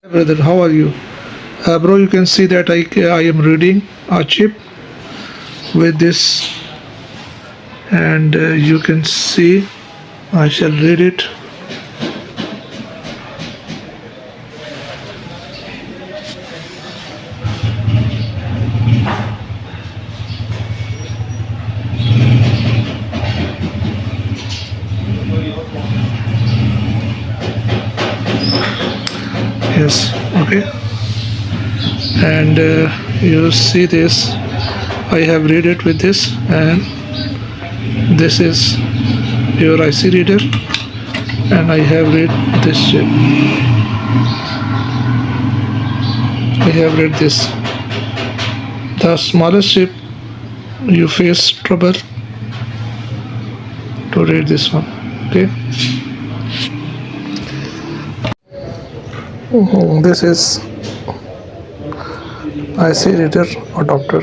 Brother, how are you? Bro, you can see that I am reading a chip with this, and you can see I shall read it. Yes, okay. And you see this. I have read it with this, and this is your IC reader, and I have read this chip. I have read this. The smallest chip you face trouble to read this one. Okay. This is IC Reader Adapter.